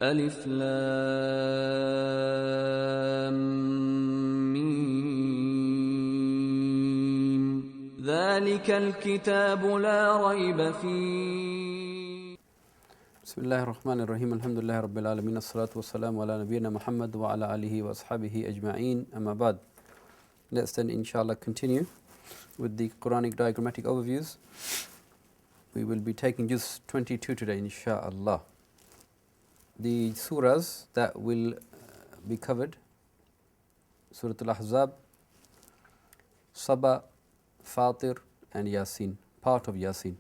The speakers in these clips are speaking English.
ألف لام ميم ذلك الكتاب لا ريب فيه. بسم الله الرحمن الرحيم. الحمد لله رب العالمين. الصلاة والسلام على نبينا Muhammad wa ala alihi wa ashabihi ajma'in. Amma ba'd. Let's then inshallah continue with the Quranic diagrammatic overviews. We will be taking Juzz 22 today inshallah. The surahs that will be covered: Surah Al-Ahzab, Saba, Fatir and Yasin, part of Yasin.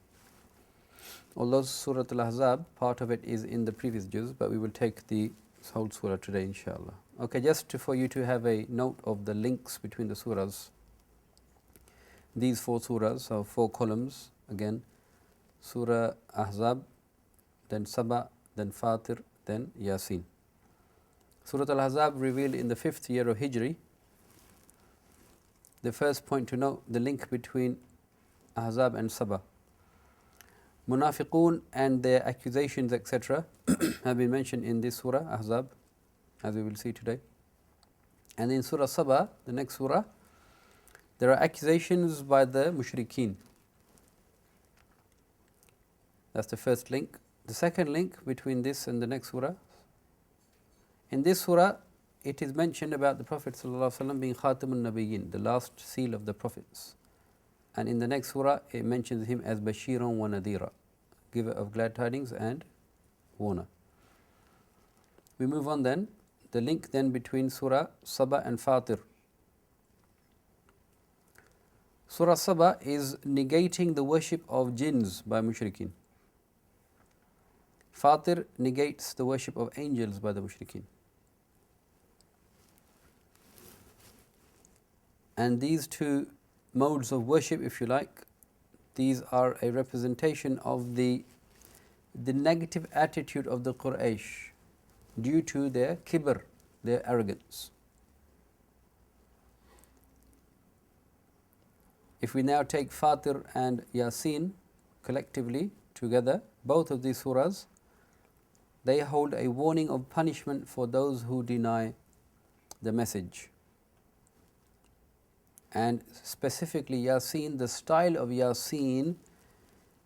Although Surah Al-Ahzab, part of it is in the previous juz, but we will take the whole surah today inshallah. Okay, just for you to have a note of the links between the surahs. These four surahs, so four columns again: Surah Ahzab, then Saba, then Fatir, then Yasin. Surah Al-Ahzab revealed in the 5th year of Hijri. The first point to note, the link between Ahzab and Saba. Munafiqun and their accusations, etc. have been mentioned in this surah, Ahzab, as we will see today. And in Surah Saba, the next surah, there are accusations by the mushrikeen. That's the first link. The second link between this and the next surah, in this surah, it is mentioned about the Prophet ﷺ being Khatamun Nabiyyin, the last seal of the Prophets. And in the next surah, it mentions him as Bashiran wa Nadira, giver of glad tidings and warner. We move on then. The link then between Surah Saba and Fatir. Surah Saba is negating the worship of jinns by mushrikeen. Fatir negates the worship of angels by the mushrikeen. And these two modes of worship, if you like, these are a representation of the negative attitude of the Quraysh due to their kibr, their arrogance. If we now take Fatir and Yasin collectively together, both of these surahs, they hold a warning of punishment for those who deny the message. And specifically Yasin, the style of Yasin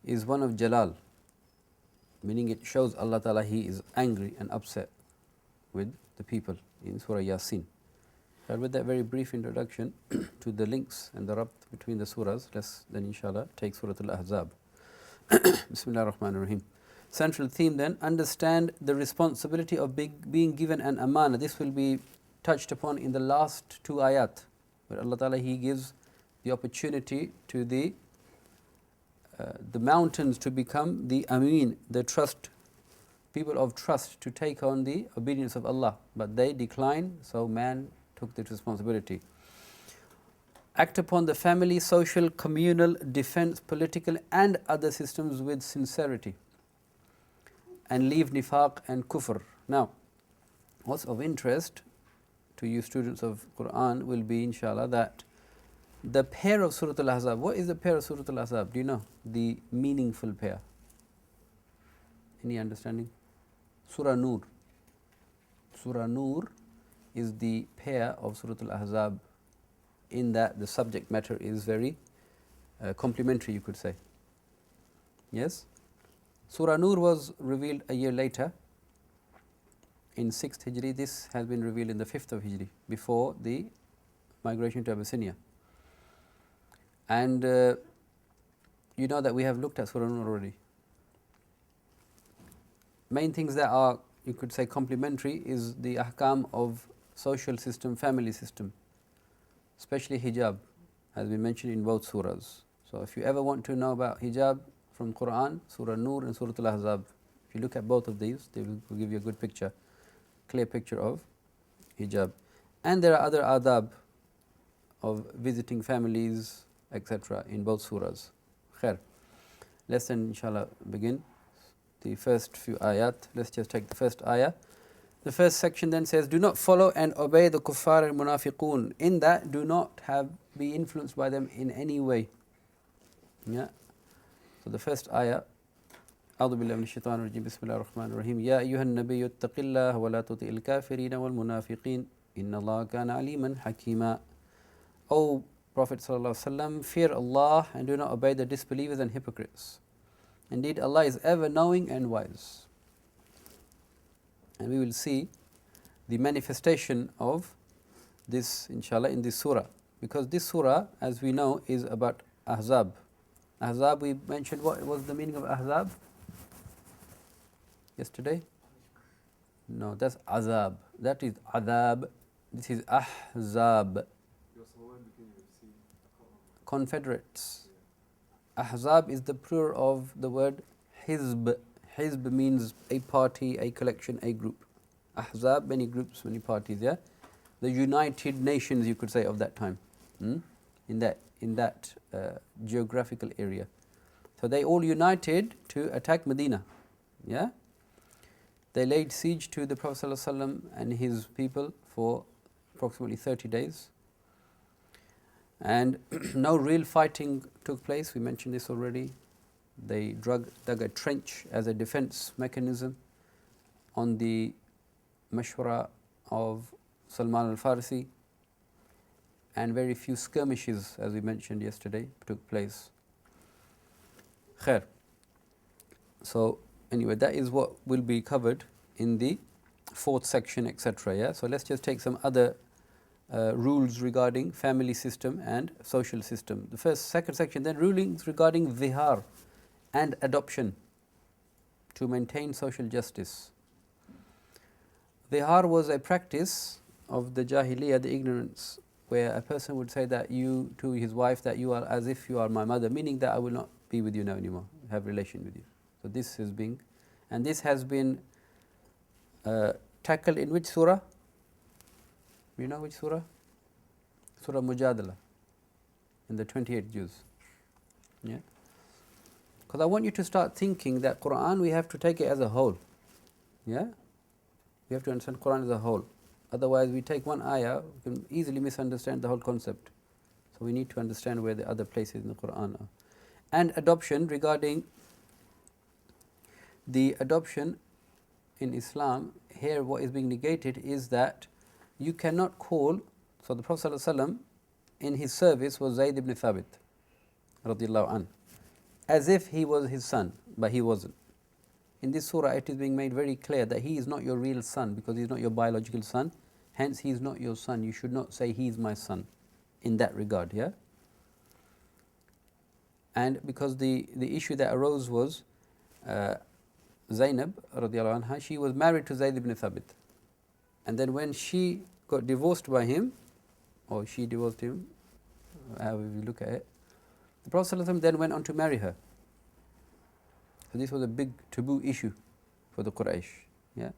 is one of Jalal, meaning it shows Allah Ta'ala He is angry and upset with the people in Surah Yasin. So with that very brief introduction to the links and the rabt between the surahs, let's then inshallah take Surah Al-Ahzab. Bismillah ar-Rahman ar-Rahim. Central theme then, understand the responsibility of being given an amana. This will be touched upon in the last two ayat, where Allah Ta'ala He gives the opportunity to the mountains to become the ameen, the trust, people of trust, to take on the obedience of Allah. But they declined, so man took the responsibility. Act upon the family, social, communal, defense, political and other systems with sincerity. And leave nifaq and kufr. Now, what's of interest to you students of Quran will be inshallah that the pair of Surah Al-Ahzab, what is the pair of Surah Al-Ahzab? Do you know? The meaningful pair. Any understanding? Surah Nur. Surah Nur is the pair of Surah Al-Ahzab, in that the subject matter is very complementary, you could say. Yes? Surah Nur was revealed a year later, in 6th Hijri. This has been revealed in the 5th of Hijri, before the migration to Abyssinia. And you know that we have looked at Surah Nur already. Main things that are, you could say, complementary is the ahkam of social system, family system, especially hijab, has been mentioned in both surahs. So if you ever want to know about hijab from Quran, Surah Nur and Surah Al-Ahzab, if you look at both of these, they will give you a good picture, clear picture of hijab. And there are other adab of visiting families, etc. in both surahs. Khair. Let's then inshallah begin the first few ayat. Let's just take the first ayah. The first section then says, do not follow and obey the kuffar and munafiqun. In that, do not be influenced by them in any way. Yeah. So the first ayah, أعوذ بالله من الشيطان الرجيم بسم الله الرحمن الرحيم يا أيها النبي اتق الله ولا تطع الكافرين والمنافقين إن الله كان عليما حكيما. O Prophet sallallahu alaihi wasallam, fear Allah and do not obey the disbelievers and hypocrites. Indeed, Allah is ever knowing and wise. And we will see the manifestation of this, inshallah, in this surah. Because this surah, as we know, is about Ahzab. Ahzab, we mentioned what was the meaning of Ahzab yesterday? No, that's Azab. That is Adab. This is Ahzab. Confederates. Ahzab is the plural of the word Hizb. Hizb means a party, a collection, a group. Ahzab, many groups, many parties, yeah? The United Nations, you could say, of that time, in that geographical area. So they all united to attack Medina, yeah? They laid siege to the Prophet ﷺ and his people for approximately 30 days. And no real fighting took place, we mentioned this already. They dug a trench as a defense mechanism on the mashwara of Salman al-Farsi, and very few skirmishes, as we mentioned yesterday, took place. Khair. So anyway, that is what will be covered in the fourth section, etc. Yeah? So let's just take some other rules regarding family system and social system. The second section, then rulings regarding zihar and adoption to maintain social justice. Zihar was a practice of the Jahiliyyah, the ignorance, where a person would say that you to his wife that you are as if you are my mother, meaning that I will not be with you now anymore, have relation with you. So this is being, and this has been tackled in which surah? Do you know which surah? Surah Mujadala, in the 28th Juzz. Yeah? Because I want you to start thinking that Quran, we have to take it as a whole. Yeah? We have to understand Quran as a whole. Otherwise, we take one ayah, we can easily misunderstand the whole concept. So we need to understand where the other places in the Quran are. And adoption, regarding the adoption in Islam, here what is being negated is that you cannot call, so the Prophet ﷺ in his service was Zayd ibn Thabit radiallahu anh, as if he was his son, but he wasn't. In this surah it is being made very clear that he is not your real son, because he is not your biological son, hence he is not your son. You should not say he is my son in that regard, yeah? And because the issue that arose was Zainab radiallahu anha, she was married to Zayd ibn Thabit. And then when she got divorced by him, or she divorced him, however you look at it, the Prophet ﷺ then went on to marry her. So this was a big taboo issue for the Quraysh. Yeah?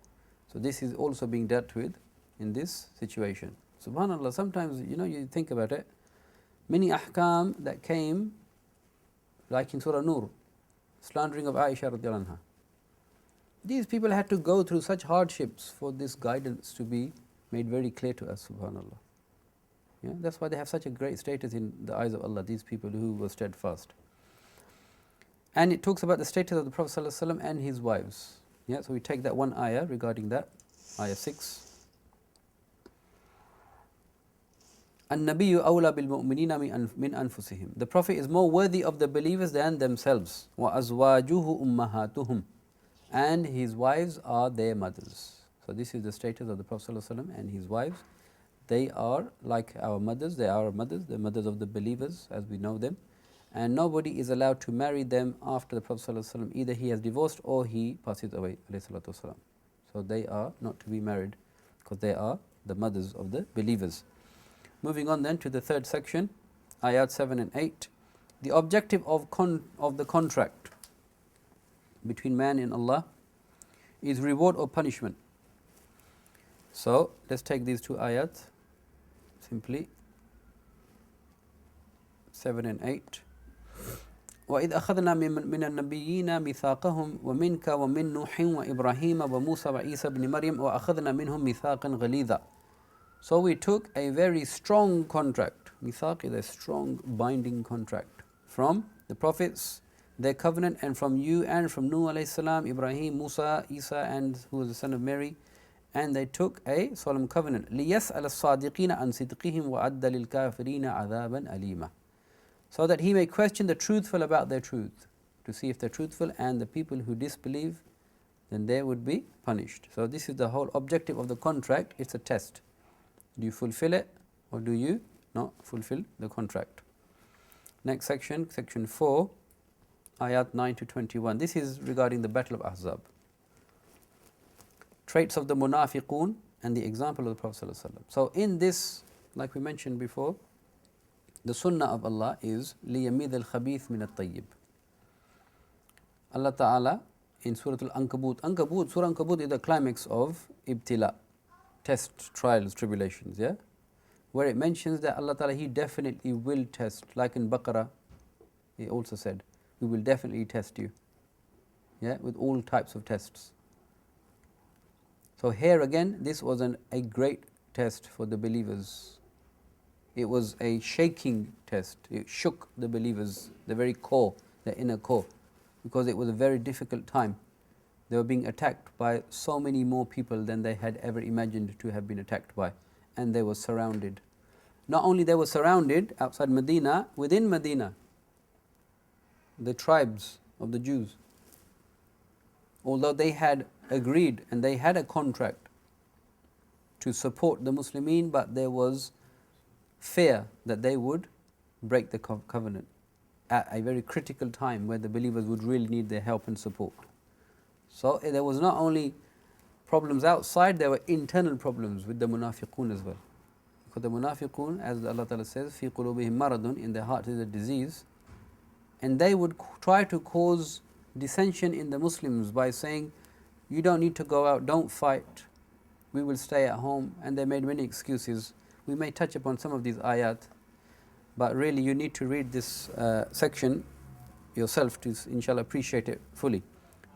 So this is also being dealt with in this situation. SubhanAllah, sometimes, you think about it, many ahkam that came, like in Surah Nur, slandering of Aisha radiallahu anha. These people had to go through such hardships for this guidance to be made very clear to us, subhanAllah. Yeah? That's why they have such a great status in the eyes of Allah, these people who were steadfast. And it talks about the status of the Prophet ﷺ and his wives. Yeah? So we take that one ayah regarding that, ayah 6. النبي أولى بالمؤمنين من أنفسهم. The Prophet is more worthy of the believers than themselves. وأزواجه أمهاتهم. And his wives are their mothers. So this is the status of the Prophet ﷺ and his wives. They are like our mothers, they are our mothers, the mothers of the believers as we know them. And nobody is allowed to marry them after the Prophet ﷺ. Either he has divorced or he passes away. So they are not to be married, because they are the mothers of the believers. Moving on then to the third section, ayat 7 and 8. The objective of the contract between man and Allah is reward or punishment. So let's take these two ayat simply, 7 and 8. وَإِذْ أَخَذْنَا مِنَ النَّبِيِّينَ مِيثَاقَهُمْ وَمِنْكَ وَمِنْ نُوحٍ وَإِبْرَاهِيمَ وَمُوسَى وَعِيسَى بْنِ مَرْيَمَ وَأَخَذْنَا مِنْهُمْ مِيثَاقًا غَلِيظًا. So we took a very strong contract. Mithaq is a strong binding contract from the prophets, their covenant, and from you and from Nuh alayhi salam, Ibrahim, Musa, Isa, and who was the son of Mary, and they took a solemn covenant. لِيَسْأَلَ الصَّادِقِينَ عَنْ صِدْقِهِمْ وَأَدَّ لِلْكَافِرِينَ عَذَابًا أَلِيمًا. So that he may question the truthful about their truth, to see if they're truthful, and the people who disbelieve, then they would be punished. So this is the whole objective of the contract. It's a test. Do you fulfill it, or do you not fulfill the contract? Next section, section 4, ayat 9 to 21. This is regarding the battle of Ahzab. Traits of the munafiqun and the example of the Prophet ﷺ. So in this, like we mentioned before, the sunnah of Allah is لِيَمِيذَ الْخَبِيثِ مِنَ الطَّيِّبِ. Allah Ta'ala in Surah Al-Ankabut, Surah Ankabut is the climax of ibtila, test, trials, tribulations, yeah? Where it mentions that Allah Ta'ala, He definitely will test, like in Baqarah, He also said, we will definitely test you, yeah, with all types of tests. So here again, this was a great test for the believers. It was a shaking test. It shook the believers, the very core, the inner core, because it was a very difficult time. They were being attacked by so many more people than they had ever imagined to have been attacked by, and they were surrounded. Not only they were surrounded outside Medina, within Medina, the tribes of the Jews, although they had agreed and they had a contract to support the Muslimin, but there was fear that they would break the covenant at a very critical time where the believers would really need their help and support. So there was not only problems outside, there were internal problems with the munafiqun as well. Because the munafiqun, as Allah Ta'ala says, fi qulubihim maradun, in their heart is a disease, and they would try to cause dissension in the Muslims by saying, you don't need to go out, don't fight, we will stay at home, and they made many excuses. We may touch upon some of these ayat, but really you need to read this section yourself to inshallah appreciate it fully.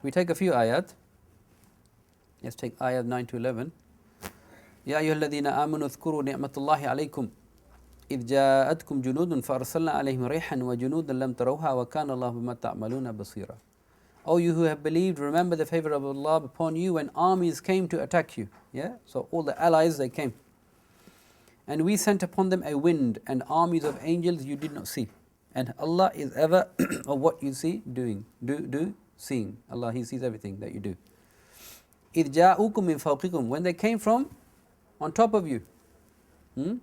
We take a few ayat. Let's take ayat 9 to 11. يا أيها الذين آمنوا اذكروا نعمة الله عليكم إذ جاءتكم جنود فأرسلنا عليهم ريحا وجنودا لم تروها وكان الله بما تعملون بصيرا. O you who have believed, remember the favor of Allah upon you when armies came to attack you. Yeah? So all the allies, they came. And we sent upon them a wind and armies of angels you did not see. And Allah is ever of what you see doing. Seeing. Allah, He sees everything that you do. إِذْ جَاءُكُمْ مِنْ فَوْقِكُمْ, when they came from on top of you. مِنْ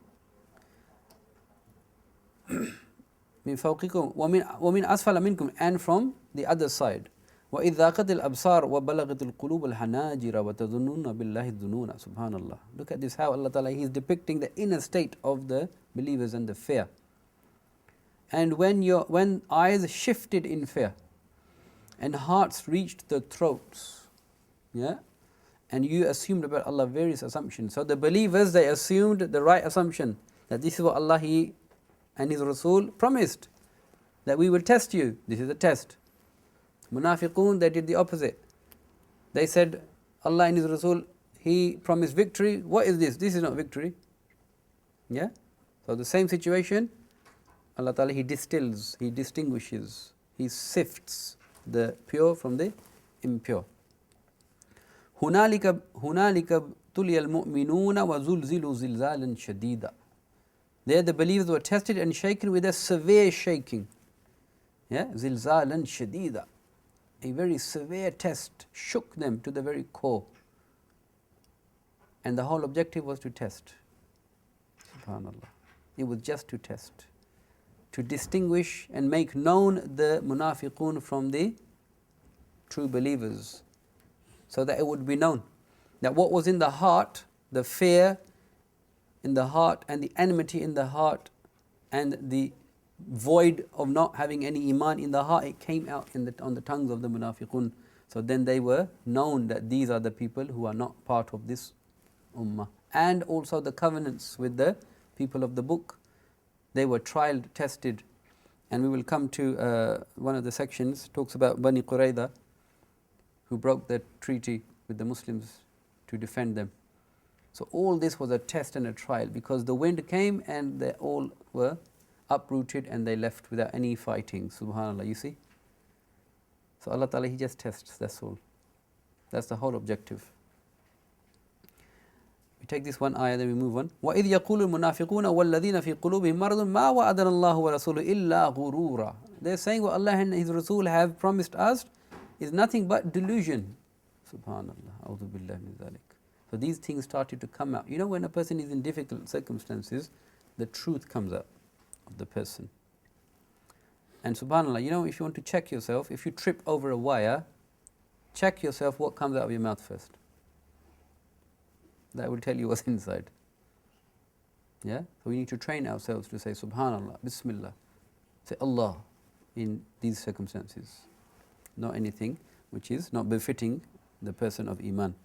فَوْقِكُمْ وَمِنْ أَسْفَلَ مِنْكُمْ, and from the other side. وَإِذْ ذَاقَتِ الْأَبْصَارُ وَبَلَغَتِ الْقُلُوبُ الْحَنَاجِرَ وَتَظُنُّونَ بِاللَّهِ الظُّنُونَ. Subhanallah. Look at this, how Allah Ta'ala, He is depicting the inner state of the believers and the fear. And when eyes shifted in fear and hearts reached the throats, yeah, and you assumed about Allah various assumptions. So the believers, they assumed the right assumption, that this is what Allah He and His Rasul promised, that we will test you. This is a test. Munafiqun, they did the opposite. They said, Allah and His Rasul, He promised victory. What is this? This is not victory. Yeah? So the same situation, Allah Ta'ala, He distills, He distinguishes, He sifts the pure from the impure. هُنَالِكَ ابْتُلِيَ الْمُؤْمِنُونَ وَزُلْزِلُوا زِلْزَالًا شَدِيدًا. There the believers were tested and shaken with a severe shaking. Yeah? زِلْزَالًا شَدِيدًا. A very severe test shook them to the very core. And the whole objective was to test. SubhanAllah. It was just to test. To distinguish and make known the munafiqun from the true believers. So that it would be known that what was in the heart, the fear in the heart and the enmity in the heart and the void of not having any iman in the heart, it came out on the tongues of the munafiqun. So then they were known that these are the people who are not part of this ummah. And also the covenants with the people of the book, they were trialed, tested. And we will come to one of the sections, talks about Bani Qurayza, who broke the treaty with the Muslims to defend them. So all this was a test and a trial, because the wind came and they all were uprooted and they left without any fighting. Subhanallah, you see? So Allah Ta'ala, He just tests, that's all. That's the whole objective. We take this one ayah, then we move on. وَإِذْ يَقُولُ الْمُنَافِقُونَ وَالَّذِينَ فِي قُلُوبِهِمْ مَرَضٌ مَا وَعَدَنَا اللَّهُ وَرَسُولُهُ إِلَّا غُرُورًا. They're saying what Allah and His Rasul have promised us is nothing but delusion. Subhanallah. A'udhu billahi min dhalik. So these things started to come out. You know, when a person is in difficult circumstances, the truth comes out of the person. And subhanallah, you know, if you want to check yourself, if you trip over a wire, check yourself what comes out of your mouth first. That will tell you what's inside. Yeah? So we need to train ourselves to say Subhanallah, Bismillah. Say Allah in these circumstances. Not anything which is not befitting the person of Iman.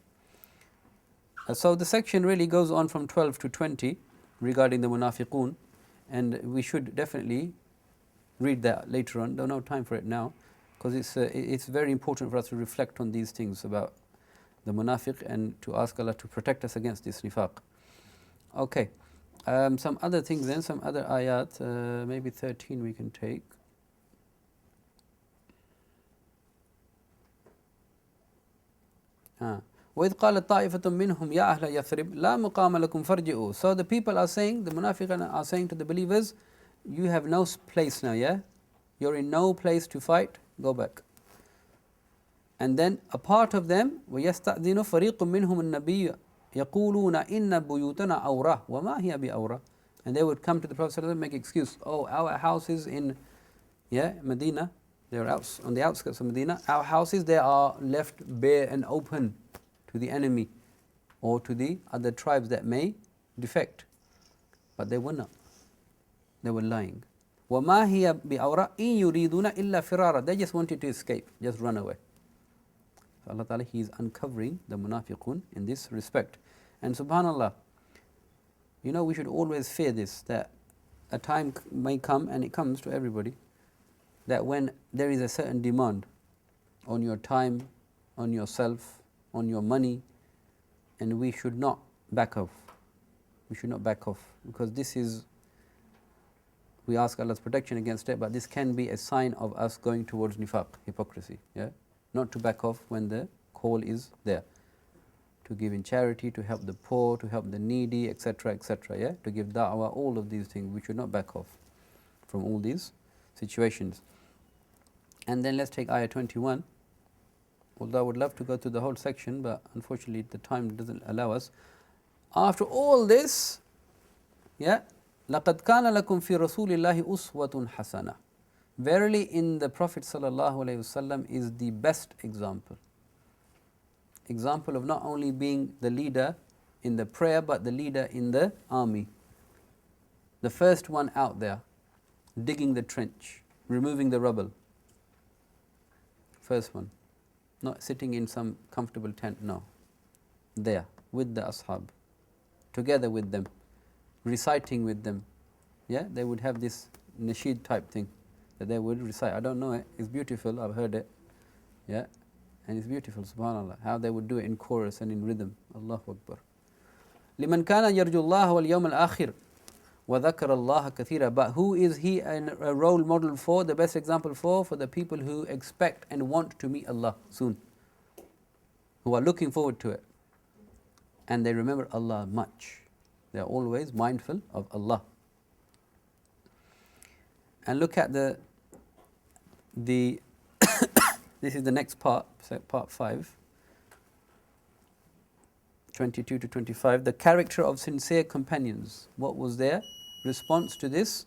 So the section really goes on from 12 to 20 regarding the munafiqun, and we should definitely read that later on. Don't have time for it now, because it's very important for us to reflect on these things about the munafiq and to ask Allah to protect us against this nifaq. Okay, some other things then, some other ayat, maybe 13 we can take. وَإِذْ قَالَتْ طَائِفَةٌ مِّنْهُمْ يَا أَهْلَ يَثْرِبْ لَا مُقَامَ لَكُمْ فَارْجِعُوا. So the people are saying, the munafiqun are saying to the believers, you have no place now, yeah? You're in no place to fight, go back. And then a part of them, وَيَسْتَأْذِنُ فَرِيقٌ مِّنْهُمُ النَّبِيُّ يَقُولُونَ إِنَّ بُيُوتَنَا أَوْرَةٌ وَمَا هِيَ بِأَوْرَةٍ. And they would come to the Prophet ﷺ and make excuse. Oh, our houses in Medina, they're out on the outskirts of Medina. Our houses, they are left bare and open to the enemy or to the other tribes that may defect. But they were not. They were lying. وَمَا هِيَ بِأَوْرَةٍ إِن يُرِيدُونَ إِلَّا فِرَارًا. They just wanted to escape, just run away. So Allah Ta'ala, He is uncovering the munafiqun in this respect. And subhanallah, you know, we should always fear this, that a time may come, and it comes to everybody, that when there is a certain demand on your time, on yourself, on your money, and we should not back off. We should not back off, because this is, we ask Allah's protection against it, but this can be a sign of us going towards nifaq, hypocrisy. Yeah, not to back off when the call is there, to give in charity, to help the poor, to help the needy, etc., etc. Yeah, to give da'wah, all of these things. We should not back off from all these situations. And then let's take ayah 21. Although I would love to go through the whole section, but unfortunately the time doesn't allow us. After all this, yeah, لَقَدْ كَانَ لَكُمْ فِي رَسُولِ اللَّهِ أُسْوَةٌ حَسَنَةٌ. Verily in the Prophet ﷺ is the best example. Example of not only being the leader in the prayer, but the leader in the army. The first one out there, digging the trench, removing the rubble. First one. Not sitting in some comfortable tent, no. There, with the Ahzab, together with them, reciting with them. Yeah, they would have this nasheed type thing that they would recite. I don't know it, it's beautiful, I've heard it. Yeah, and it's beautiful, subhanAllah, how they would do it in chorus and in rhythm. Allahu Akbar. لِمَنْ كَانَ يَرْجُو اللَّهَ وَالْيَوْمَ الْآخِرِ وَذَكَرَ اللَّهَ كَثِيرًا. But who is he a role model for, the best example for? For the people who expect and want to meet Allah soon, who are looking forward to it, and they remember Allah much. They are always mindful of Allah. And look at the this is the next part, part 5, 22 to 25, the character of sincere companions. What was their response to this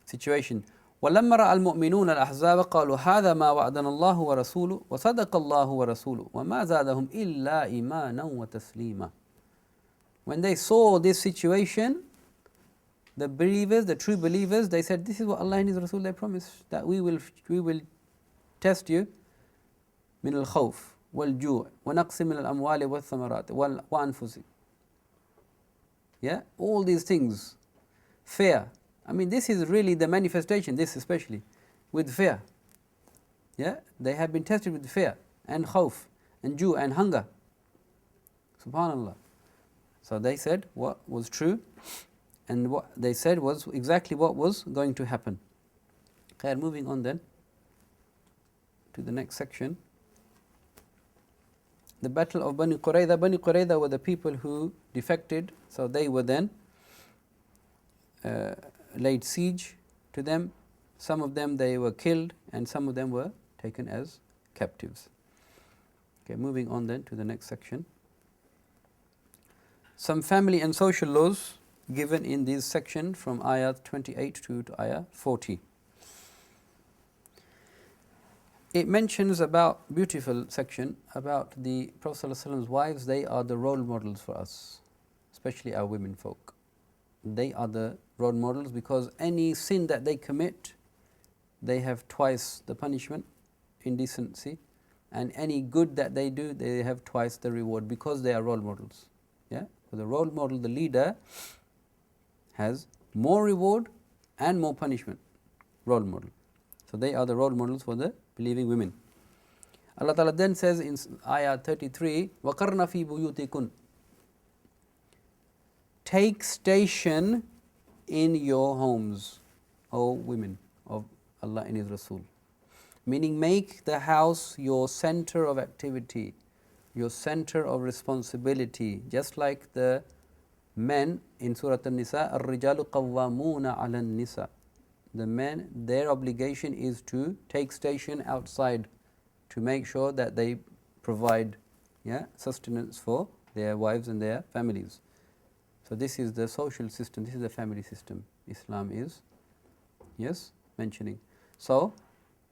situation? وَلَمَّا رَأَى الْمُؤْمِنُونَ الْأَحْزَابَ قَالُوا هَذَا مَا وَعَدَنَا اللَّهُ وَرَسُولُهُ وَصَدَقَ اللَّهُ وَرَسُولُهُ وَمَا زَادَهُمْ إِلَّا إِيمَانًا وَتَسْلِيمًا. When they saw this situation, the believers, the true believers, they said, this is what Allah and His Rasul, they promised, that we will test you من الخوف والجوع ونقص من الأموال والثمرات وأنفسك. Yeah, all these things. Fear. I mean, this is really the manifestation, this especially, with fear. Yeah, they have been tested with fear and khawf and ju' and hunger. Subhanallah. So they said what was true, and what they said was exactly what was going to happen. Okay, moving on then to the next section. The battle of Bani Qurayza. Bani Qurayza were the people who defected, so they were then laid siege to them. Some of them they were killed, and some of them were taken as captives. Okay, moving on then to the next section. Some family and social laws given in this section from ayah 28 to ayah 40. It mentions about, beautiful section, about the Prophet ﷺ's wives. They are the role models for us, especially our women folk. They are the role models because any sin that they commit, they have twice the punishment, indecency, and any good that they do, they have twice the reward because they are role models. Yeah? So the role model, the leader, has more reward and more punishment. Role model. So they are the role models for the believing women. Allah Ta'ala then says in ayah 33, وَقَرْنَ فِي بُيُوتِكُنْ, take station in your homes, O women of Allah and His Rasul. Meaning, make the house your center of activity, your center of responsibility, just like the men in Surah An-Nisa, الرِّجَالُ قَوَّامُونَ عَلَى النِّسَاءِ. The men, their obligation is to take station outside to make sure that they provide sustenance for their wives and their families. So this is the social system, this is the family system Islam is mentioning. So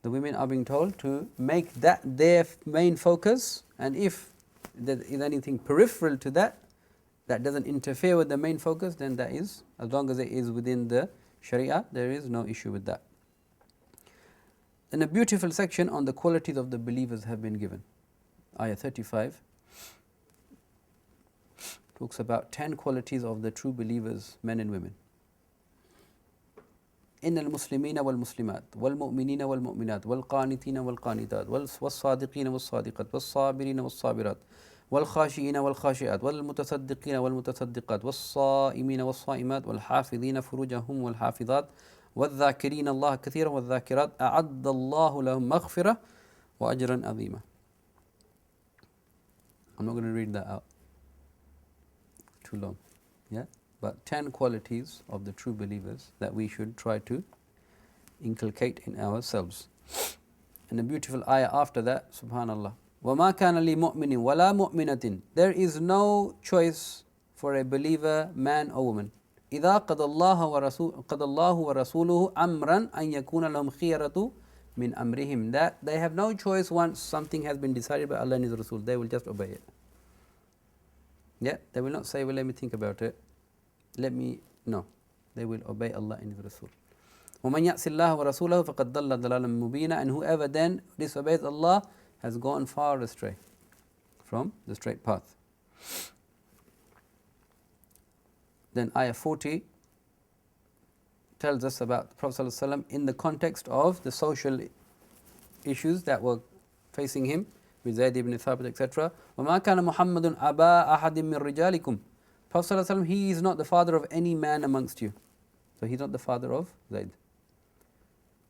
the women are being told to make that their main focus, and if there is anything peripheral to that, that doesn't interfere with the main focus, then that is, as long as it is within the Sharia, there is no issue with that. Then a beautiful section on the qualities of the believers have been given. Ayah 35 talks about 10 qualities of the true believers, men and women. إن المسلمين والمسلمات والمؤمنين والمؤمنات والقانتين والقانتات والصادقين والصادقات والصابرين والصابرات والخاشعين والخاشعات والمتصدقين والمتصدقات والصائمين والصائمات والحافظين فروجهم والحافظات والذاكرين الله كثيرا والذاكرات أعد الله لهم مغفرة وأجرا عظيما. I'm not going to read that out. Too long. But 10 qualities of the true believers that we should try to inculcate in ourselves. And a beautiful ayah after that, subhanallah. وَمَا كَانَ لِمُؤْمِنٍ وَلَا مُؤْمِنَةٍ. There is no choice for a believer, man or woman. إِذَا قَضَى اللَّهُ وَرَسُولُهُ أَمْرًا أَنْ يَكُونَ لَهُمْ خِيَرَةُ مِنْ أَمْرِهِمْ. That they have no choice once something has been decided by Allah and His Rasul. They will just obey it. They will not say, well, let me think about it. No. They will obey Allah and His Rasul. وَمَنْ يَعْصِ اللَّهَ وَرَسُولَهُ فَقَدْ ضَلَّ ضَلَالًا مُبِينًا. And whoever then disobeys Allah has gone far astray from the straight path. Then ayah 40 tells us about the Prophet ﷺ in the context of the social issues that were facing him with Zayd ibn Thabit, etc. وَمَا كَانَ مُحَمَّدٌ أَبَا أَحَدٍ مِّن رِجَالِكُمْ. Prophet ﷺ, he is not the father of any man amongst you. So he's not the father of Zayd.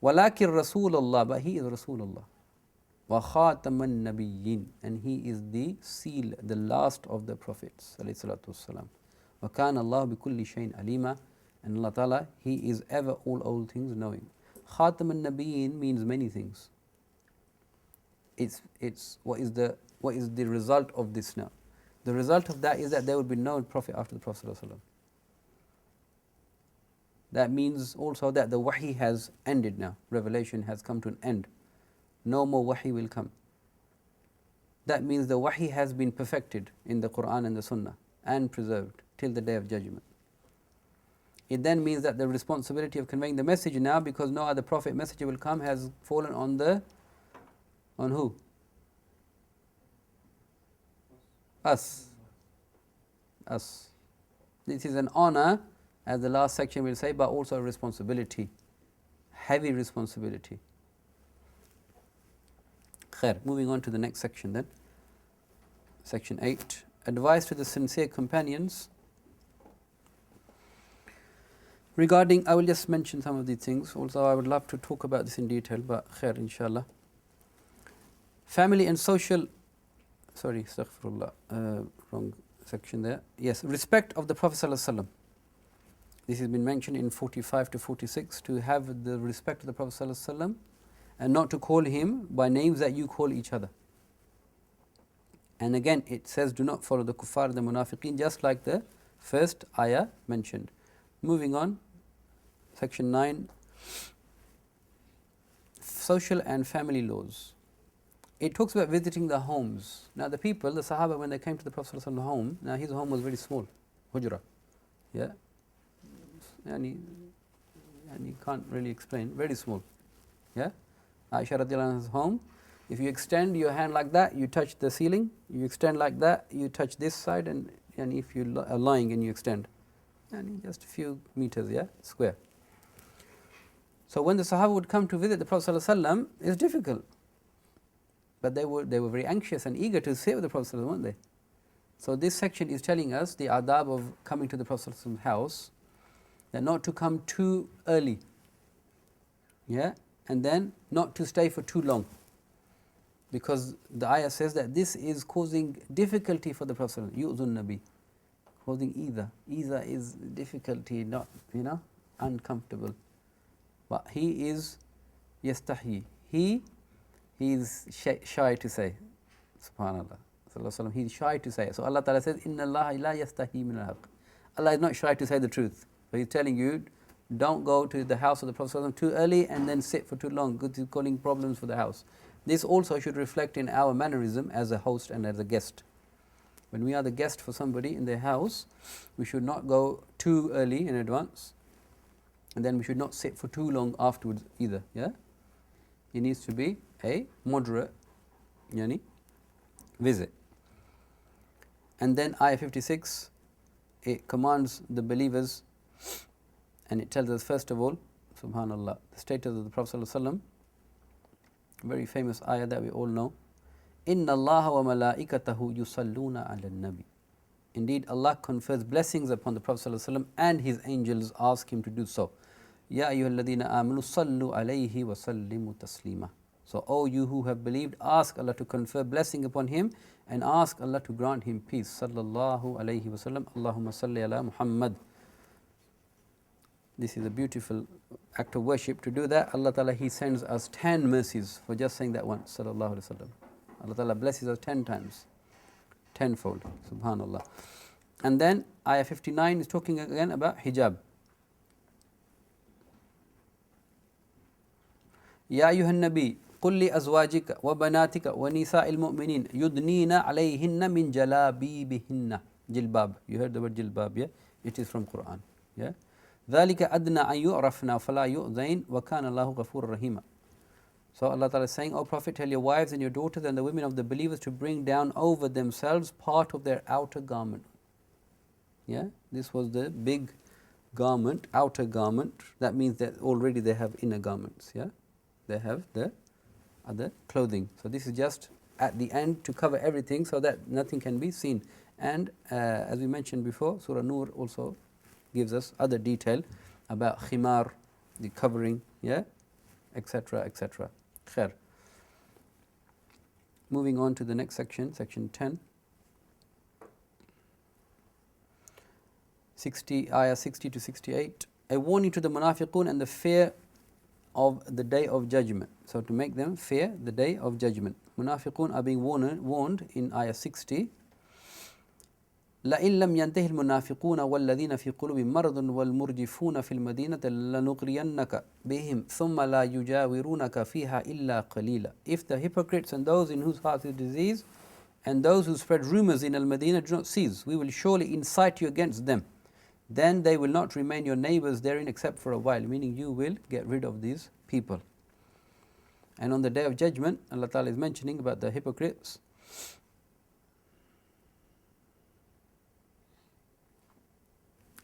وَلَكِنْ رَسُولَ اللَّهِ, but he is Rasulullah. وَخَاتَمَ النَّبِيِّينَ, and he is the seal, the last of the prophets. وَكَانَ اللَّهُ بِكُلِّ شَيْءٍ عَلِيمًا. And Allah Ta'ala, He is ever all things knowing. Khatam al-Nabiyyin means many things. It's what is the result of this now? The result of that is that there will be no prophet after the Prophet ﷺ. That means also that the wahi has ended now. Revelation has come to an end. No more wahi will come. That means the wahi has been perfected in the Quran and the Sunnah and preserved till the Day of Judgment. It then means that the responsibility of conveying the message now, because no other prophet messenger will come, has fallen on who? Us. This is an honor, as the last section will say, but also a responsibility. Heavy responsibility. Khair. Moving on to the next section then. Section 8. Advice to the sincere companions. Regarding, I will just mention some of these things. Also, I would love to talk about this in detail, but khair, inshallah. Family and social, sorry, astaghfirullah, wrong section there. Yes, respect of the Prophet ﷺ. This has been mentioned in 45 to 46, to have the respect of the Prophet ﷺ and not to call him by names that you call each other. And again it says, do not follow the kuffar and the munafiqeen, just like the first ayah mentioned. Moving on, section 9, social and family laws. It talks about visiting the homes. Now the people, the Sahaba, when they came to the Prophet ﷺ home, now his home was very small, hujra, yeah, and you can't really explain, very small, yeah. Aisha radiallahu anha's home, if you extend your hand like that, you touch the ceiling, you extend like that, you touch this side, and if you are lying and you extend, and just a few meters, yeah, square. So when the Sahaba would come to visit the Prophet ﷺ, it's difficult. But they were very anxious and eager to stay with the Prophet ﷺ, weren't they? So this section is telling us the adab of coming to the Prophet ﷺ's house, that not to come too early, yeah, and then not to stay for too long, because the ayah says that this is causing difficulty for the Prophet ﷺ, yu'zun nabi, causing either is difficulty, not, uncomfortable. But he is yastahi, he is shy to say, subhanallah, he is shy to say. So Allah Ta'ala says, inna Allah la yastahi min al-haq. Allah is not shy to say the truth. So he's telling you, don't go to the house of the Prophet too early and then sit for too long, because he's causing problems for the house. This also should reflect in our mannerism as a host and as a guest. When we are the guest for somebody in their house, we should not go too early in advance, and then we should not sit for too long afterwards either, yeah. It needs to be a moderate visit. And then ayah 56, it commands the believers, and it tells us first of all, subhanallah, the status of the Prophet ﷺ, very famous ayah that we all know, inna allaha wa malaikatahu yusalluna ala nabi. Indeed, Allah confers blessings upon the Prophet ﷺ, and his angels ask him to do so. Ya ayyuhalladhina amanu sallu alayhi wa sallimu taslima. So, O you who have believed, ask Allah to confer blessing upon him and ask Allah to grant him peace. Sallallahu alayhi wa sallam. Allahumma salli ala Muhammad. This is a beautiful act of worship. To do that, Allah Ta'ala, He sends us 10 mercies for just saying that once. Sallallahu alayhi wa sallam. Allah Ta'ala blesses us 10 times, tenfold. Subhanallah. And then ayah 59 is talking again about hijab. Ya ayyuhan nabi, قل لأزواجك وبناتك ونساء المؤمنين يدنين عليهن من جلابيبهن. Jilbab. You heard the word jilbab, yeah? It is from Quran, yeah? ذلك أدنى أن يعرفنا فلا يؤذين وكان الله غفورا رحيما. So Allah Ta'ala is saying, O Prophet, tell your wives and your daughters and the women of the believers to bring down over themselves part of their outer garment. Yeah? This was the big garment, outer garment. That means that already they have inner garments, yeah? They have the other clothing. So this is just at the end to cover everything so that nothing can be seen. And as we mentioned before, Surah Nur also gives us other detail about khimar, the covering, yeah, etc., etc. Khair. Moving on to the next section, section 10. ayah 60 to 68. A warning to the munafiqun and the fear of the day of judgment. So to make them fear the day of judgment. Munafiqun are being warned in ayah 60. لَإِن لَمْ يَنْتَهِ الْمُنَافِقُونَ وَالَّذِينَ فِي قُلُوبِهِم مَرَضٌ وَالْمُرْجِفُونَ فِي الْمَدِينَةِ لَنُغْرِيَنَّكَ بِهِمْ ثُمَّ لَا يُجَاوِرُونَكَ فِيهَا إِلَّا قَلِيلًا. If the hypocrites and those in whose hearts is disease and those who spread rumors in Al-Madinah do not cease, we will surely incite you against them. Then they will not remain your neighbors therein except for a while, meaning you will get rid of these people. And on the day of judgment, Allah Ta'ala is mentioning about the hypocrites.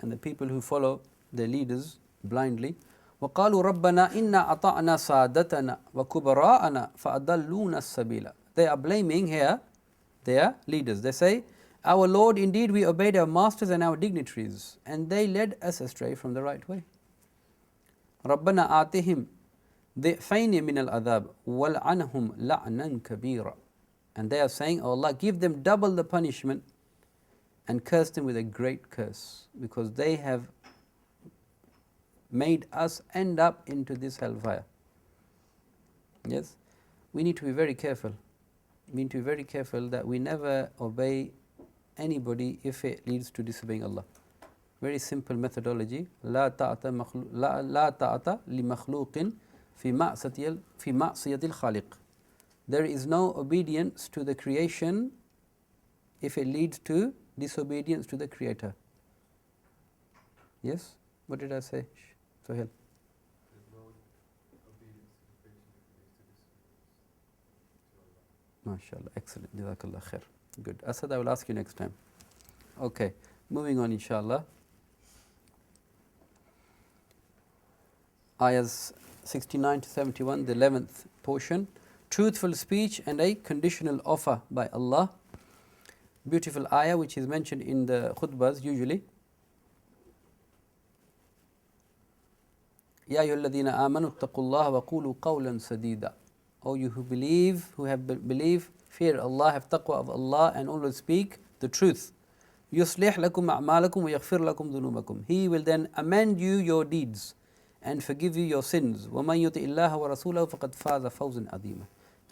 And the people who follow their leaders blindly. وَقَالُوا رَبَّنَا إِنَّا أَطَعْنَا سَادَتَنَا وَكُبَرَاءَنَا فَأَضَلُّونَا السَّبِيلَ. They are blaming here their leaders. They say, our Lord, indeed we obeyed our masters and our dignitaries, and they led us astray from the right way. رَبَّنَا آتِهِمْ ضِعْفَيْنِ مِنَ الْعَذَابِ وَالْعَنْهُمْ لَعْنًا كَبِيرًا. And they are saying, oh Allah, give them double the punishment and curse them with a great curse, because they have made us end up into this hellfire. Yes? We need to be very careful. We need to be very careful that we never obey anybody if it leads to disobeying Allah. Very simple methodology. لا طاعة لمخلوق في معصية الخالق. There is no obedience to the creation if it leads to disobedience to the Creator. Yes? What did I say, Sohail? MashaAllah, excellent. Jazakallah khair. Good. Ahzab, I will ask you next time. Okay, moving on, inshallah. Ayahs 69 to 71, the 11th portion. Truthful speech and a conditional offer by Allah. Beautiful ayah which is mentioned in the khutbahs usually. Ya ayyuhalladhina amanu ittaqullaha wa qulu qawlan sadida. O you who believe, who have believed, fear Allah, have taqwa of Allah, and always speak the truth. يُصْلِحْ لَكُمْ أَعْمَالَكُمْ وَيَغْفِرْ لَكُمْ ذُنُوبَكُمْ. He will then amend you your deeds and forgive you your sins. وَمَنْ يُطِعِ اللَّهَ وَرَسُولَهُ فَقَدْ فَازَ فَوْزًا عَظِيمًا.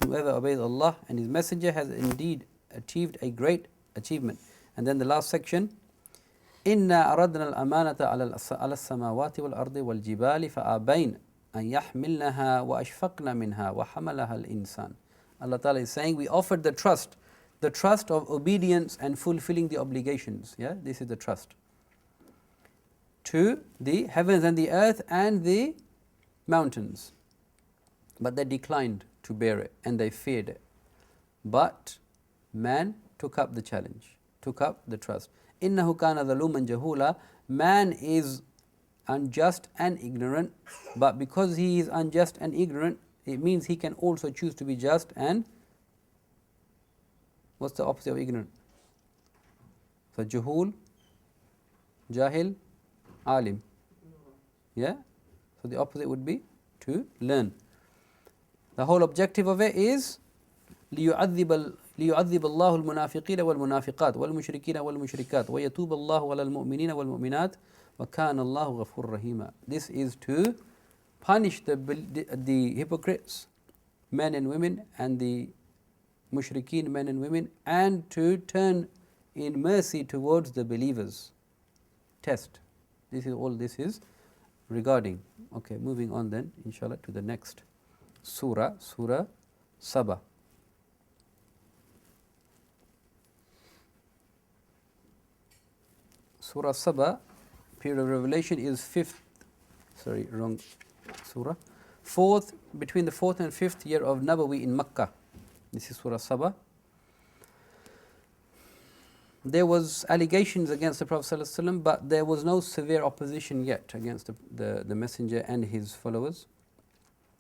Whoever obeys Allah and His Messenger has indeed achieved a great achievement. And then the last section. إِنَّا أَرَدْنَا الْأَمَانَةَ عَلَى السَّمَاوَاتِ وَالْأَرْضِ وَالْجِبَالِ فَأَبَيْنَ أَنْ يَحْمِلْنَهَا وَأَشْفَقْنَ مِنْهَا وَحَمَلَهَا الْإِنسَانِ. Allah Ta'ala is saying, we offered the trust of obedience and fulfilling the obligations. Yeah, this is the trust. To the heavens and the earth and the mountains. But they declined to bear it and they feared it. But man took up the challenge, took up the trust. إِنَّهُ كَانَ ظَلُومًا جَهُولًا. Man is unjust and ignorant, but because he is unjust and ignorant, it means he can also choose to be just and what's the opposite of ignorant? So juhul, jahil, alim. Yeah? So the opposite would be to learn. The whole objective of it is ليعذب الله المنافقين والمنافقات والمشركين والمشركات ويتوب الله على المؤمنين والمؤمنات وكان الله غفور رحيما. This is to punish the hypocrites, men and women, and the mushrikeen, men and women, and to turn in mercy towards the believers. Test. This is all this is regarding. Okay, moving on then, inshallah, to the next surah, Surah Saba. Surah Saba, period of revelation is between the 4th and 5th year of Nabawi in Makkah. This is Surah Saba. There was allegations against the Prophet ﷺ, but there was no severe opposition yet against the Messenger and his followers.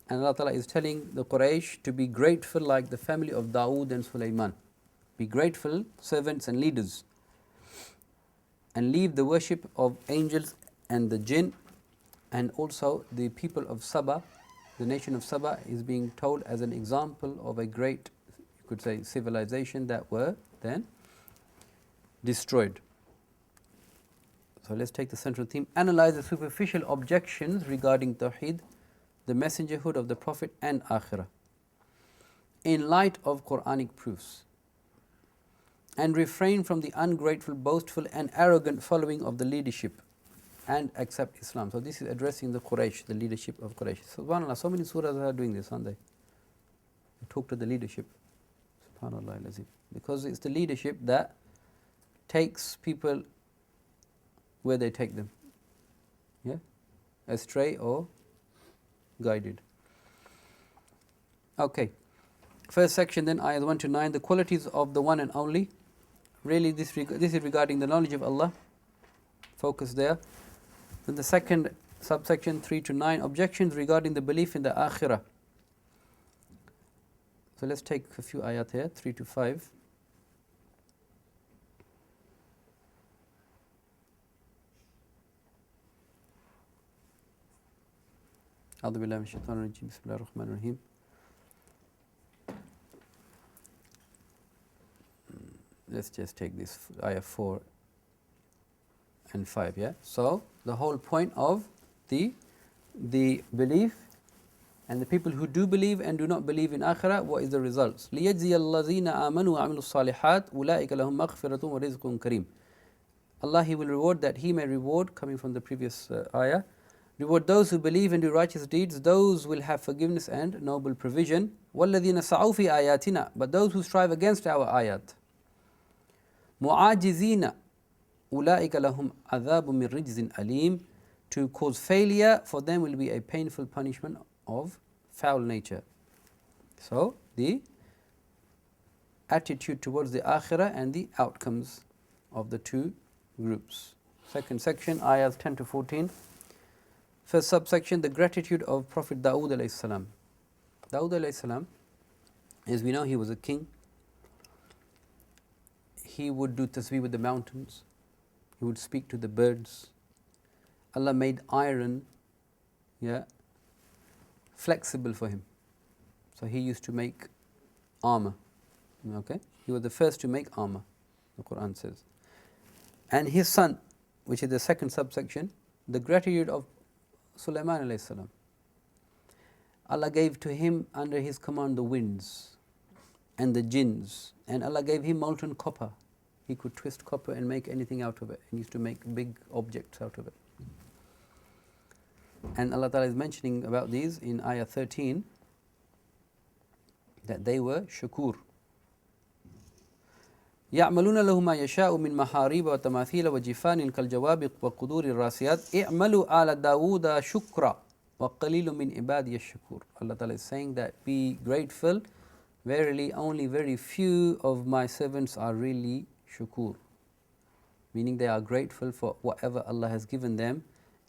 And Allah Ta'ala is telling the Quraysh to be grateful like the family of Dawood and Sulaiman. Be grateful, servants and leaders. And leave the worship of angels and the jinn. And also the people of Saba, the nation of Saba, is being told as an example of a great, you could say, civilization that were then destroyed. So let's take the central theme. Analyze the superficial objections regarding Tawheed, the messengerhood of the Prophet and Akhirah, in light of Quranic proofs. And refrain from the ungrateful, boastful and arrogant following of the leadership and accept Islam. So this is addressing the Quraysh, the leadership of Quraysh. SubhanAllah, so many surahs are doing this, aren't they? They talk to the leadership. SubhanAllah al-Azim. Because it's the leadership that takes people where they take them. Yeah? Astray or guided. Okay. First section then, ayahs 1 to 9, the qualities of the one and only. Really this is regarding the knowledge of Allah. Focus there. Then the second subsection 3 to 9, objections regarding the belief in the Akhirah. So let's take a few ayat here, 3 to 5. أعوذ بالله من الشيطان الرجيم بسم الله الرحمن الرحيم. Let's just take this ayah 4 and 5, yeah? So, the whole point of the belief and the people who do believe and do not believe in Akhirah, what is the results? لِيَجْزِيَ الَّذِينَ آمَنُوا وَعَمِلُوا الصَّالِحَاتِ أُولَٰئِكَ لَهُمْ مَغْفِرَةٌ وَرِزْقٌ كَرِيمٌ. Allah, He will reward, that He may reward, coming from the previous ayah, reward those who believe and do righteous deeds, those will have forgiveness and noble provision. وَالَّذِينَ سَعُوا فِي آيَاتِنَا, but those who strive against our ayat. مُعَاجِزِينَ أُولَٰئِكَ لَهُمْ عَذَابٌ مِّن رِجْزٍ أَلِيمٌ. To cause failure, for them will be a painful punishment of foul nature. So, the attitude towards the Akhirah and the outcomes of the two groups. Second section, ayahs 10 to 14. First subsection, the gratitude of Prophet Dawood alayhi salam. Dawood alayhi salam, as we know, he was a king. He would do tasbih with the mountains. He would speak to the birds. Allah made iron, flexible for him. So he used to make armor. Okay? He was the first to make armor, the Quran says. And his son, which is the second subsection, the gratitude of Sulaiman alayhi salam. Allah gave to him under his command the winds and the jinns, and Allah gave him molten copper. He could twist copper and make anything out of it. He used to make big objects out of it. And Allah Ta'ala is mentioning about these in ayah 13, that they were shakur. يَعْمَلُونَ لَهُ مَا يَشَاءُ مِنْ مَحَارِيبَ وَتَمَاثِيلَ وَجِفَانٍ كَالْجَوَابِ وَقُدُورِ الرَّاسِيَاتِ اِعْمَلُوا آلَ دَاوُودَ شُكْرًا وَقَلِيلٌ مِنْ عِبَادِيَ الشَّكُورِ. Allah Ta'ala is saying that be grateful. Verily, only very few of my servants are really shukur. Meaning they are grateful for whatever Allah has given them,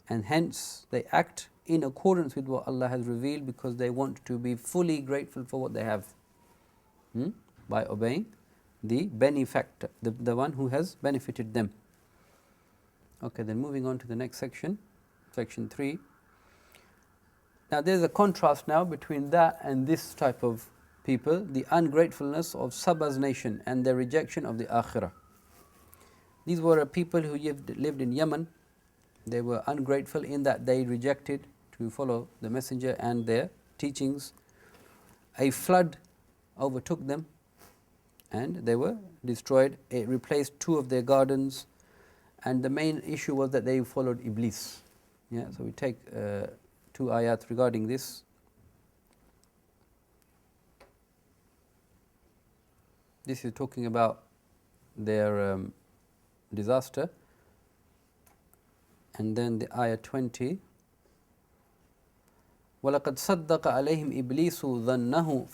and hence they act in accordance with what Allah has revealed because they want to be fully grateful for what they have. By obeying the benefactor, the one who has benefited them. Okay, then moving on to the next section, section 3. Now there's a contrast now between that and this type of people, the ungratefulness of Saba's nation and their rejection of the Akhirah. These were a people who lived in Yemen. They were ungrateful in that they rejected to follow the Messenger and their teachings. A flood overtook them and they were destroyed. It replaced 2 of their gardens, and the main issue was that they followed Iblis. So we take 2 ayat regarding this. This is talking about their disaster. And then the ayah 20. وَلَقَدْ صَدَّقَ عَلَيْهِمْ إِبْلِيسُ ظَنَّهُ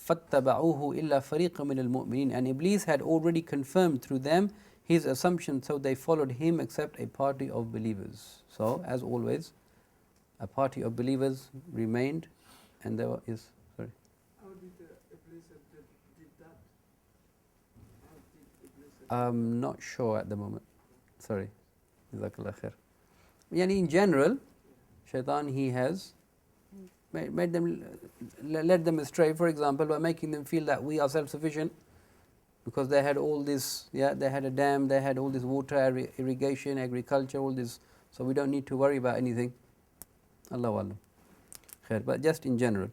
فَاتَّبَعُوهُ إِلَّا فَرِيقًا مِنَ الْمُؤْمِنِينَ. And Iblis had already confirmed through them his assumption, so they followed him except a party of believers. So, as always, a party of believers remained, and there is, sorry. How did Iblis did that? How did Iblis I'm not sure at the moment. Sorry. Jazakallah khair. Yani in general, Shaitan, he has made them, led them astray, for example, by making them feel that we are self-sufficient, because they had all this, they had a dam, they had all this water, irrigation, agriculture, all this, so we don't need to worry about anything. Allahu Alam. Khair, but just in general.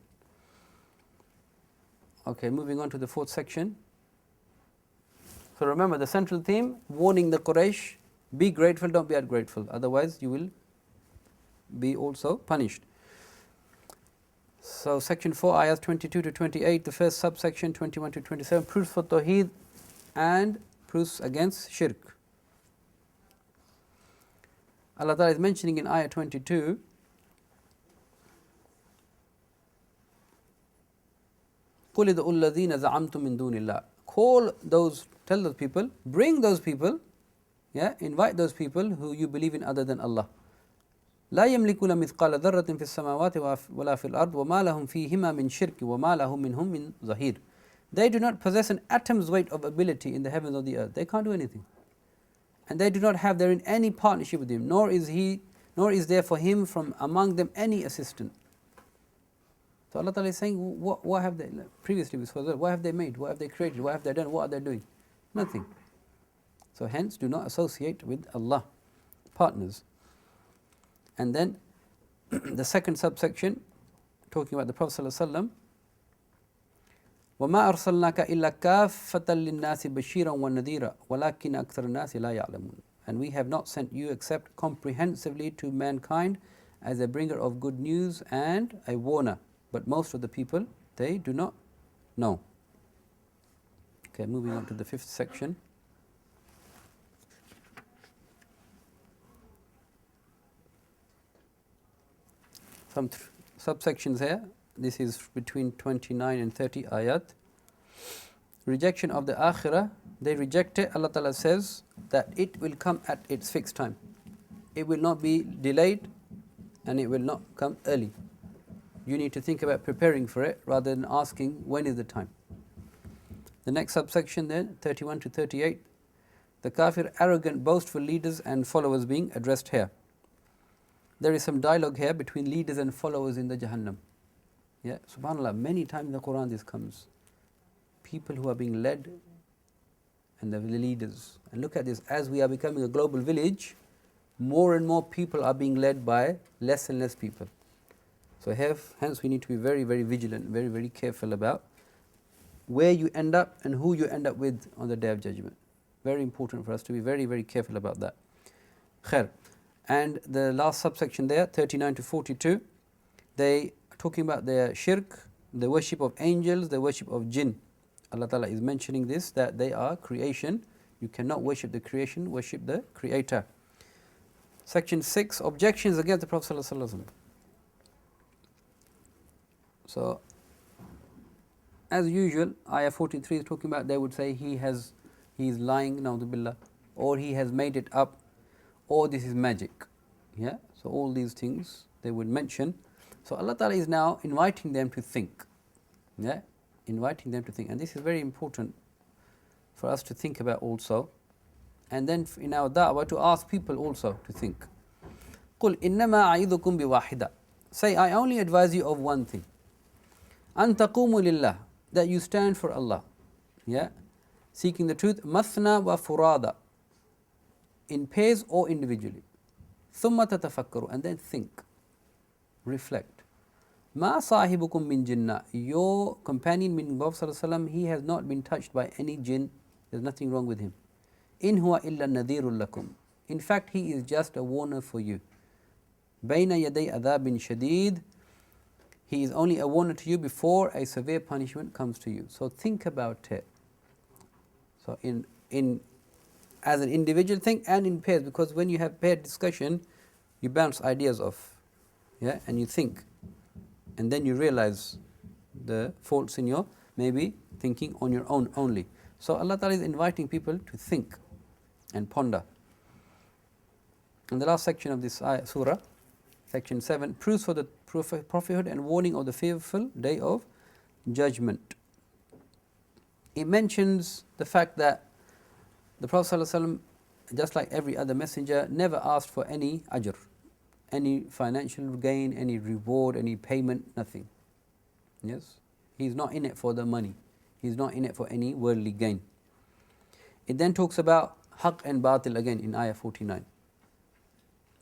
Okay, moving on to the 4th section. So remember the central theme, warning the Quraysh, be grateful, don't be ungrateful, otherwise you will be also punished. So section 4, ayahs 22 to 28, the first subsection 21 to 27, proofs for Tawheed and proofs against Shirk. Allah Ta'ala is mentioning in ayah 22, قُلِ ادْعُوا الَّذِينَ زَعَمْتُم مِّن دُونِ اللَّهِ. Call those, tell those people, bring those people, invite those people who you believe in other than Allah. لا يملكون مثقال ذرة في السماوات ولا في الأرض وما لهم فيهما من شرك وما لهم منهم من ظهير. They do not possess an atom's weight of ability in the heavens or the earth. They can't do anything. And they do not have therein any partnership with him, nor nor is there for him from among them any assistant. So Allah Ta'ala is saying, what have they, previously what have they made, what have they created, what have they done, what are they doing? Nothing. So hence do not associate with Allah partners. And then the second subsection, talking about the Prophet ﷺ, وَمَا أَرْسَلْنَاكَ إِلَّا كَافَّةً لِلنَّاسِ بَشِيرًا وَنَذِيرًا وَلَكِنَّ أَكْثَرَ النَّاسِ لَا يَعْلَمُونَ. And we have not sent you except comprehensively to mankind as a bringer of good news and a warner. But most of the people, they do not know. Okay, moving on to the fifth section. Some subsections here. This is between 29 and 30 ayat. Rejection of the akhirah. They reject it. Allah Ta'ala says that it will come at its fixed time. It will not be delayed and it will not come early. You need to think about preparing for it rather than asking when is the time. The next subsection then, 31 to 38. The kafir, arrogant, boastful leaders and followers being addressed here. There is some dialogue here between leaders and followers in the Jahannam. Yeah, subhanAllah, many times in the Quran this comes. People who are being led and the leaders. And look at this, as we are becoming a global village, more and more people are being led by less and less people. So hence we need to be very, very vigilant, very, very careful about where you end up and who you end up with on the Day of Judgment. Very important for us to be very, very careful about that. Khair. And the last subsection there, 39 to 42, they are talking about their shirk, the worship of angels, the worship of jinn. Allah Ta'ala is mentioning this, that they are creation. You cannot worship the creation, worship the Creator. Section 6, objections against the Prophet ﷺ. So, as usual, ayah 43 is talking about, they would say he is lying, na'udhu billah, or he has made it up, or this is magic. Yeah, so all these things they would mention. So Allah Ta'ala is now inviting them to think. Yeah, inviting them to think, and this is very important for us to think about also. And then in our da'wah to ask people also to think. قُلْ إِنَّمَا أَعِذُكُمْ بِوَاحِدَةٍ. Say, I only advise you of one thing. أَن تَقُومُوا لِلَّهِ. That you stand for Allah. Yeah, seeking the truth. مَثْنَا وَفُرَادَ. In pairs or individually. ثُمَّ تَتَفَكَّرُوا. And then think. Reflect. مَا صَاحِبُكُم مِّن جِنَّةٍ. Your companion, meaning Prophet ﷺ, he has not been touched by any jinn. There's nothing wrong with him. إِن هُوَ إِلَّا نَذِيرٌ لَكُمْ. In fact, he is just a warner for you. بَيْنَ يَدَيْ عَذَابٍ شَدِيدٍ. He is only a warner to you before a severe punishment comes to you. So think about it. So in as an individual thing and in pairs, because when you have paired discussion, you bounce ideas off. Yeah, and you think. And then you realize the faults in your maybe thinking on your own only. So Allah Ta'ala is inviting people to think and ponder. And the last section of this surah, section 7, proofs for the prophethood and warning of the fearful day of judgment. It mentions the fact that the Prophet ﷺ, just like every other messenger, never asked for any ajr, any financial gain, any reward, any payment, nothing. Yes? He's not in it for the money. He's not in it for any worldly gain. It then talks about haqq and batil again in ayah 49.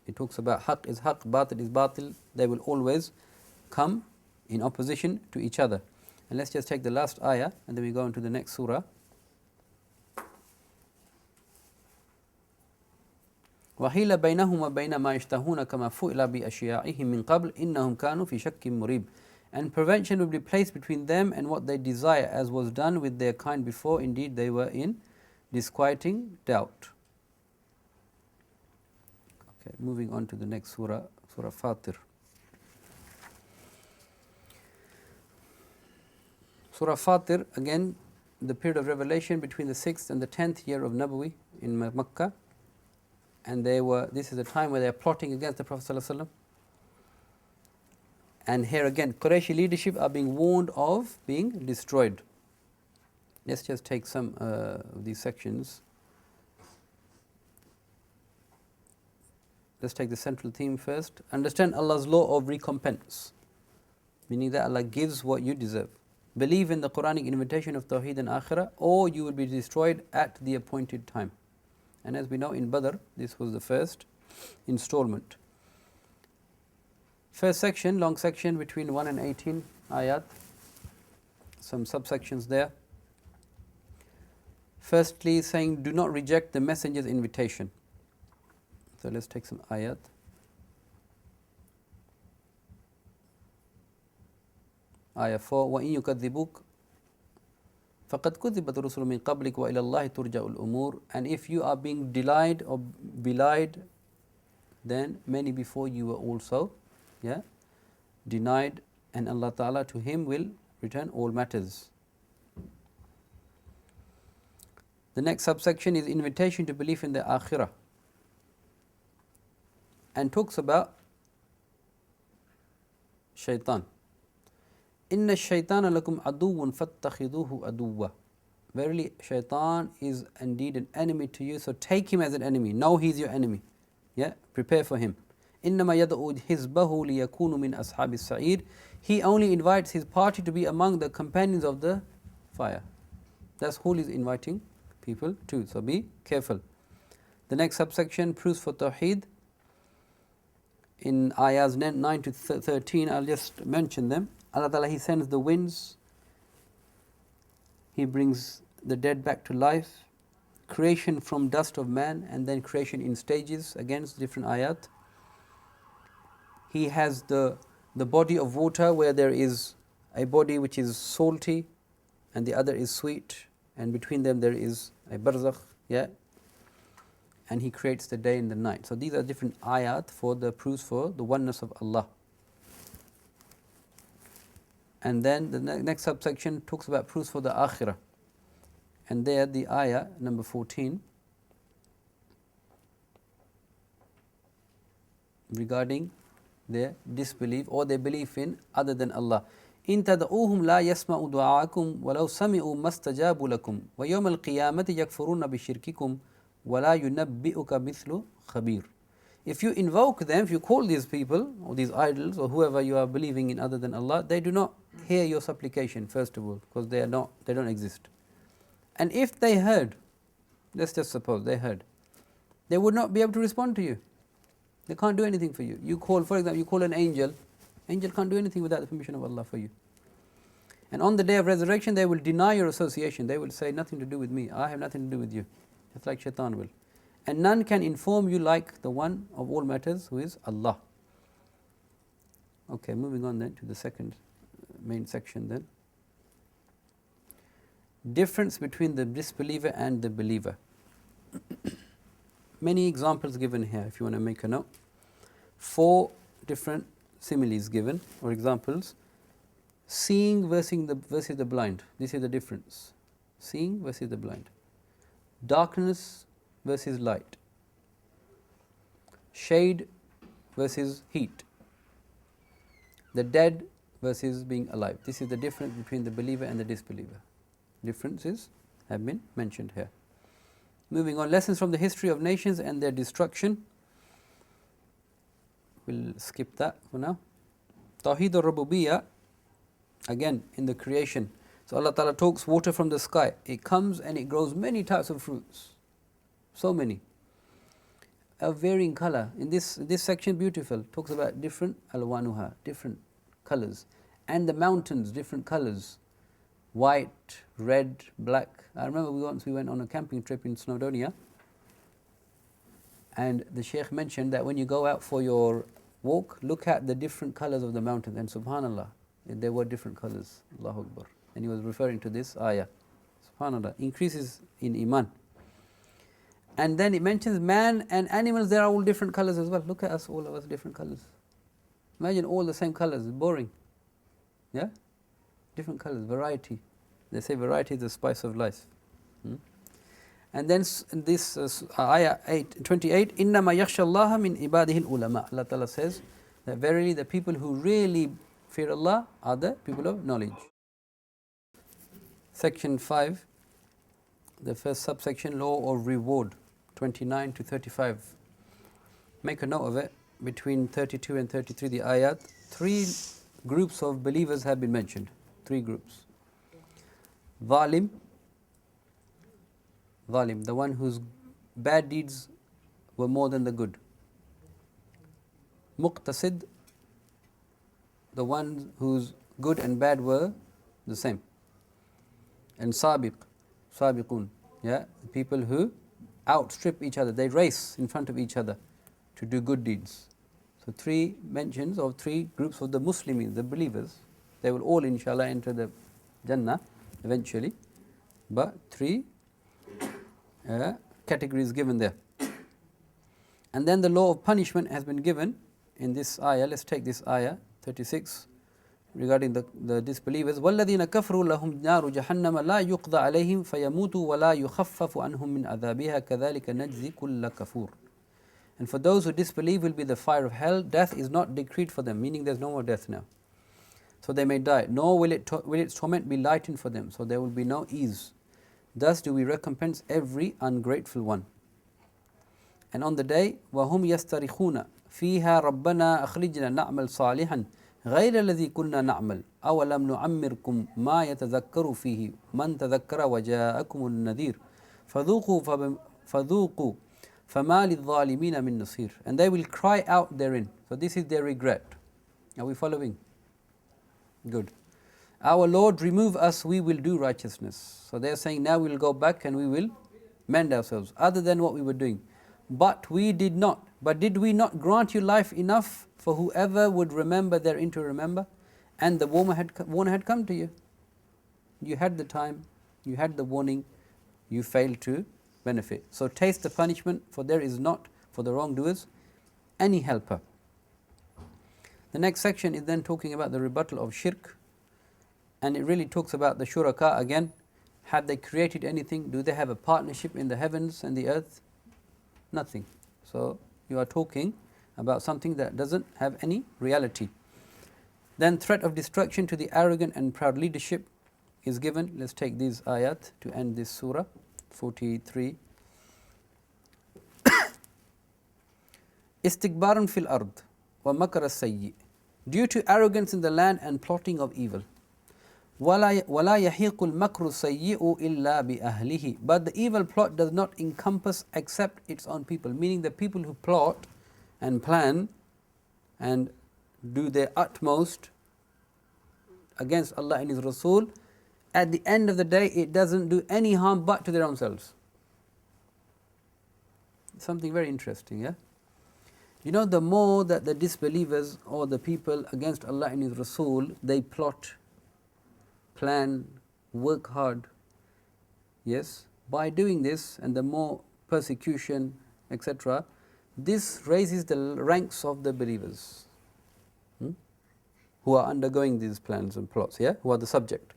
It talks about haqq is haqq, batil is batil. They will always come in opposition to each other. And let's just take the last ayah and then we go into the next surah. وَحِيلَ بَيْنَهُمْ وَبَيْنَ مَا يَشْتَهُونَ كَمَا فُعِلَ بِأَشْيَاعِهِمْ مِنْ قَبْلِ إِنَّهُمْ كَانُوا فِي شَكٍّ مُرِيبٍ. And prevention will be placed between them and what they desire, as was done with their kind before. Indeed, they were in disquieting doubt. Okay, moving on to the next surah, Surah Fatir. Surah Fatir, again, the period of revelation between the 6th and the 10th year of Nabawi in Makkah. And this is the time where they are plotting against the Prophet ﷺ. And here again, Qurayshi leadership are being warned of being destroyed. Let's just take some of these sections. let's take the central theme first. Understand Allah's law of recompense, meaning that Allah gives what you deserve. Believe in the Quranic invitation of Tawheed and Akhirah, or you will be destroyed at the appointed time. And as we know, in Badr, this was the first installment. First section, long section between 1 and 18 ayat, some subsections there. Firstly, saying, do not reject the messenger's invitation. So let's take some ayat. Ayah 4, وَإِن يُكَذِّبُوكَ فَقَدْ كُذِّبَتْ رُسُلٌ مِّن قَبْلِكَ وَإِلَى اللَّهِ تُرْجَعُ الْأُمُورُ. And if you are being denied or belied, then many before you were also denied, and Allah Ta'ala, to Him will return all matters. The next subsection is invitation to belief in the Akhirah, and talks about shaitan. Inna shaitana lakum aduwwun fattakhidhuhu aduwwa. Verily, shaitan is indeed an enemy to you, so take him as an enemy. Know he's your enemy. Prepare for him. Innama yad'u hizbahu liyakunu min ashabis sa'ir. He only invites his party to be among the companions of the fire. That's who he's inviting people to. So be careful. The next subsection, proofs for Tawheed. In ayahs 9 to 13, I'll just mention them. Allah Ta'ala, He sends the winds, He brings the dead back to life, creation from dust of man, and then creation in stages, against different ayat. He has the body of water, where there is a body which is salty and the other is sweet, and between them there is a barzakh, and He creates the day and the night. So these are different ayat for the proofs for the oneness of Allah. And then the next subsection talks about proofs for the Akhirah. And there the ayah number 14 regarding their disbelief or their belief in other than Allah. إن تدعوهم لا يسمعوا دعاءكم ولو سمعوا ما استجابوا لكم ويوم القيامة يكفرون بشرككم ولا ينبئك مثل خبير. If you invoke them, if you call these people or these idols or whoever you are believing in other than Allah, they do not hear your supplication, first of all, because they don't exist. And if they heard, let's just suppose they heard, they would not be able to respond to you. They can't do anything for you. You call, for example, you call an angel can't do anything without the permission of Allah for you. And on the day of resurrection, they will deny your association. They will say, nothing to do with me, I have nothing to do with you. Just like shaitan will. And none can inform you like the one of all matters, who is Allah. Okay, moving on then to the second main section then. Difference between the disbeliever and the believer. Many examples given here, if you want to make a note. 4 different similes given, or examples. Seeing versus the blind. This is the difference. Seeing versus the blind. Darkness versus light. Shade versus heat. The dead versus being alive. This is the difference between the believer and the disbeliever. Differences have been mentioned here. Moving on, lessons from the history of nations and their destruction. We'll skip that for now. Tawheed al-Rububiyyah, again in the creation. So Allah Ta'ala talks water from the sky. It comes and it grows many types of fruits. So many. Of varying color. In this section, beautiful. Talks about different alwanuha, different colors. And the mountains, different colors. White, red, black. I remember once we went on a camping trip in Snowdonia, and the Shaykh mentioned that when you go out for your walk, look at the different colors of the mountains, and subhanallah, there were different colors. Allahu Akbar. And he was referring to this ayah. Subhanallah, increases in iman. And then it mentions man and animals, they are all different colors as well. Look at us, all of us different colors. Imagine all the same colors, it's boring. Yeah? Different colors, variety. They say variety is the spice of life. And then this ayah 28, إِنَّمَا يَخْشَى اللَّهَ مِنْ عِبَادِهِ الْعُلَمَاء. Allah Ta'ala says that verily the people who really fear Allah are the people of knowledge. Section 5, the first subsection, law of reward, 29 to 35. make a note of it, between 32 and 33, the ayat, 3 groups of believers have been mentioned. 3 groups. Zalim, the one whose bad deeds were more than the good. Muqtasid, the one whose good and bad were the same. And sabiqun, yeah, the people who outstrip each other, they race in front of each other to do good deeds. So 3 mentions of 3 groups of the Muslims, the believers. They will all inshallah enter the Jannah eventually, but 3 categories given there. And then the law of punishment has been given in this ayah. Let's take this ayah 36 regarding the disbelievers. وَالَّذِينَ كَفْرُوا لَهُمْ نَارُ جَهَنَّمَ لَا يُقْضَى عَلَيْهِمْ فَيَمُوتُوا وَلَا يُخَفَّفُ عَنْهُم مِّنْ عَذَابِهَا كَذَلِكَ نَجْزِي كُلَّ كَفُورٍ. And for those who disbelieve will be the fire of hell. Death is not decreed for them, meaning there's no more death now. So they may die, nor will its torment be lightened for them, so there will be no ease. Thus do we recompense every ungrateful one. And on the day, وَهُمْ يَسْتَرِخُونَ فِيهَا رَبَّنَا أَخْرِجْنَا نَعْمَلْ صَالِحًا غَيْرَ الَّذِي كُنَّا نَعْمَلْ أَوَلَمْ نُعَمِّرْكُمْ مَا يَتَذَكَّرُ فِيهِ مَنْ تَذَكَّرَ وَجَاءَكُمُ النَّذِيرُ فَذُوقُوا فَمَا لِلظَّالِمِينَ مِن نَصِيرٍ. And they will cry out therein. So this is their regret. Are we following? Good. Our Lord, remove us, we will do righteousness. So they are saying now we will go back and we will mend ourselves, other than what we were doing. But we did not. But did we not grant you life enough for whoever would remember therein to remember? And the warner had come to you. You had the time, you had the warning, you failed to benefit. So taste the punishment, for there is not for the wrongdoers any helper. The next section is then talking about the rebuttal of shirk, and it really talks about the shuraka again. Have they created anything? Do they have a partnership in the heavens and the earth? Nothing. So you are talking about something that doesn't have any reality. Then threat of destruction to the arrogant and proud leadership is given. Let's take these ayat to end this surah 43. Istikbarun fil ard wa makar as-sayyi, due to arrogance in the land and plotting of evil. وَلَا يَحِيقُ الْمَكْرُ السَّيِّئُ إِلَّا بِأَهْلِهِ. But the evil plot does not encompass except its own people, meaning the people who plot and plan and do their utmost against Allah and His Rasul, at the end of the day it doesn't do any harm but to their own selves. Something very interesting, yeah? You know, the more that the disbelievers or the people against Allah and His Rasul, they plot, plan, work hard, yes, by doing this, and the more persecution, etc., this raises the ranks of the believers who are undergoing these plans and plots, yeah, who are the subject.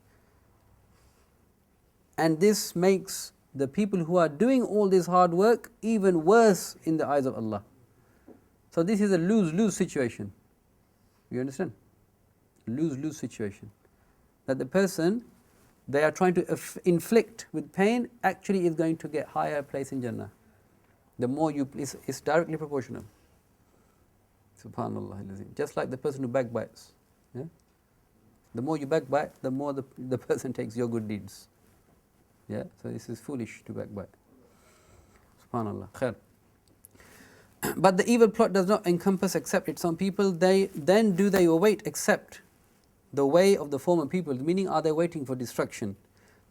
And this makes the people who are doing all this hard work even worse in the eyes of Allah. So this is a lose-lose situation. You understand? Lose-lose situation. That the person they are trying to inflict with pain actually is going to get higher place in Jannah. The more you, it's directly proportional. Subhanallah. Just like the person who backbites. Yeah? The more you backbite, the more the person takes your good deeds. Yeah? So this is foolish to backbite. Subhanallah. Khair. But the evil plot does not encompass except its own people. Then do they await except the way of the former people, meaning are they waiting for destruction?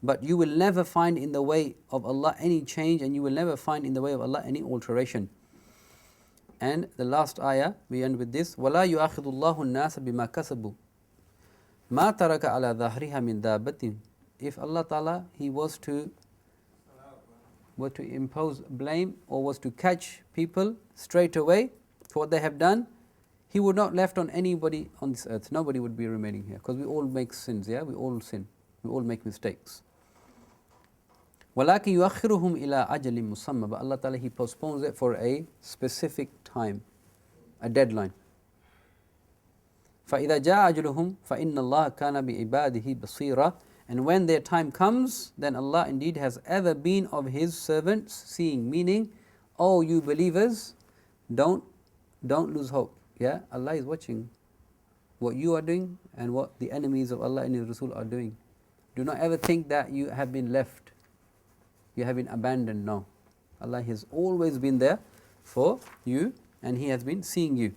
But you will never find in the way of Allah any change, and you will never find in the way of Allah any alteration. And the last ayah, we end with this: وَلَا يُؤَاخِذُ اللَّهُ النَّاسَ بِمَا كَسَبُوا مَا تَرَكَ عَلَى ظَهْرِهَا مِنْ دَابَةٍ. If Allah Ta'ala, He were to impose blame or was to catch people straight away for what they have done, He would not left on anybody on this earth. Nobody would be remaining here, because we all make sins, yeah? We all sin. We all make mistakes. وَلَكِنْ يُؤَخِّرُهُمْ إِلَىٰ أَجَلٍ مُسَمَّى. But Allah Ta'ala, He postpones it for a specific time, a deadline. فَإِذَا جَاءَ أَجَلُهُمْ فَإِنَّ اللَّهَ كَانَ بِعِبَادِهِ بَصِيرًا. And when their time comes, then Allah indeed has ever been of His servants seeing. Meaning, oh you believers, don't don't lose hope. Yeah, Allah is watching what you are doing and what the enemies of Allah and His Rasul are doing. Do not ever think that you have been left, you have been abandoned. No, Allah has always been there for you and He has been seeing you.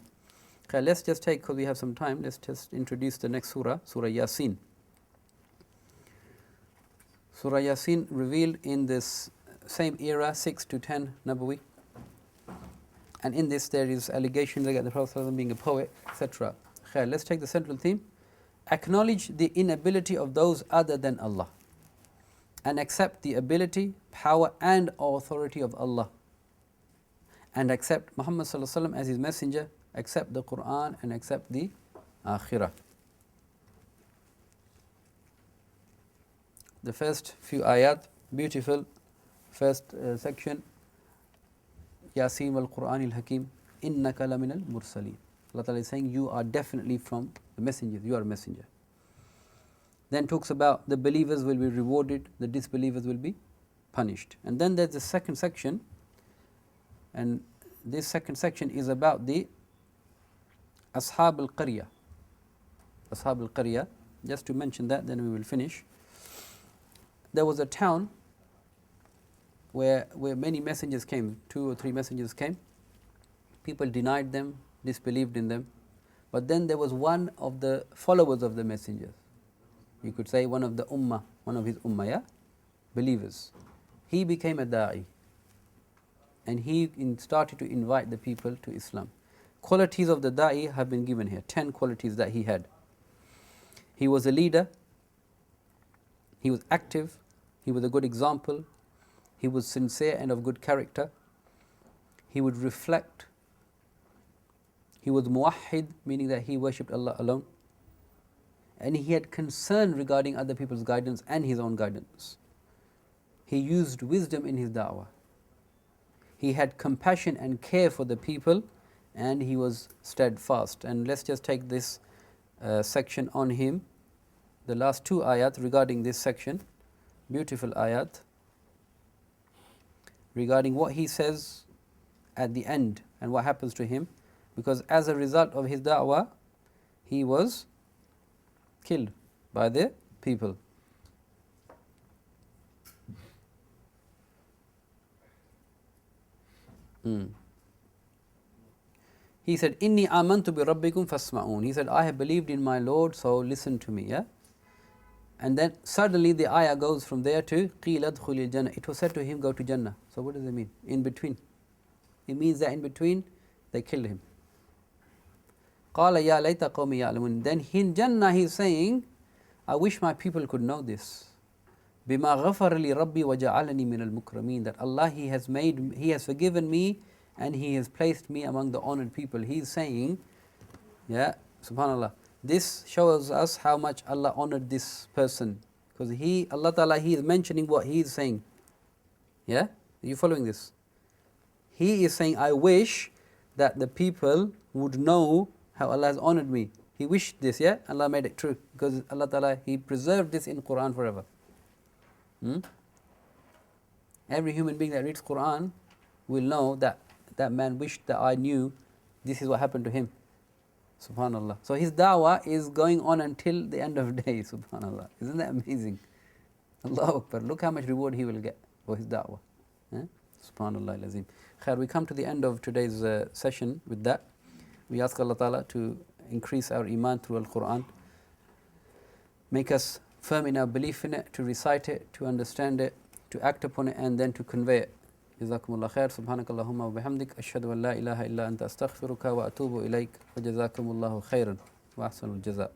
Okay, let's just take, because we have some time, let's just introduce the next surah, Surah Yasin. Surah Yasin revealed in this same era, 6 to 10 Nabawi. And in this there is allegations against the Prophet being a poet, etc. Okay, let's take the central theme. Acknowledge the inability of those other than Allah and accept the ability, power and authority of Allah, and accept Muhammad as his messenger, accept the Quran and accept the Akhirah. The first few ayat, beautiful first section. Yasin wal Quran al Hakim, innaka lamin al mursaleen. Allah Ta'ala is saying you are definitely from the messengers, you are a messenger. Then talks about the believers will be rewarded, the disbelievers will be punished. And then there's the second section, and this second section is about the Ahzab al-Qarya. Ahzab al-Qarya, just to mention that, then we will finish. There was a town where many messengers came, 2 or 3 messengers came. People denied them, disbelieved in them. But then there was one of the followers of the messengers. You could say one of the ummah, one of his ummah, yeah? Believers. He became a da'i. And he started to invite the people to Islam. Qualities of the da'i have been given here, 10 qualities that he had. He was a leader, he was active, he was a good example, he was sincere and of good character, he would reflect, he was muwahhid, meaning that he worshipped Allah alone, and he had concern regarding other people's guidance and his own guidance. He used wisdom in his da'wah. He had compassion and care for the people, and he was steadfast. And let's just take this section on him, the last 2 ayat regarding this section, beautiful ayat, regarding what he says at the end and what happens to him, because as a result of his da'wah, he was killed by the people. He said, Inni amantu bi rabbikum fasma'un. He said, I have believed in my Lord, so listen to me. Yeah. And then suddenly the ayah goes from there to qila adkhulil jannah. It was said to him, go to Jannah. So what does it mean? In between. It means that in between they killed him. Qala ya layta qawmi ya'lamun. Then in Jannah he is saying, I wish my people could know this. Bima ghafara li rabbi wa ja'alani min al-mukrameen. That Allah, He has forgiven me and He has placed me among the honored people. He is saying, yeah, subhanallah, this shows us how much Allah honored this person, because Allah Ta'ala, He is mentioning what He is saying. Yeah, are you following this? He is saying, I wish that the people would know how Allah has honored me. He wished this, yeah, Allah made it true, because Allah Ta'ala, He preserved this in Quran forever. Every human being that reads Quran will know that that man wished that I knew this is what happened to him. Subhanallah. So his da'wah is going on until the end of the day. Subhanallah. Isn't that amazing? Allahu Akbar. Look how much reward he will get for his da'wah. Subhanallah al-Azim. Khair, we come to the end of today's session with that. We ask Allah Ta'ala to increase our iman through Al-Quran. Make us firm in our belief in it, to recite it, to understand it, to act upon it, and then to convey it. Jazakumullah khair. Subhanakallahumma wa bihamdik. Ashhadu an la ilaha illa anta astaghfiruka wa atubu ilayk. Wa jazakumullahu khairan. Wa ahsanul jaza.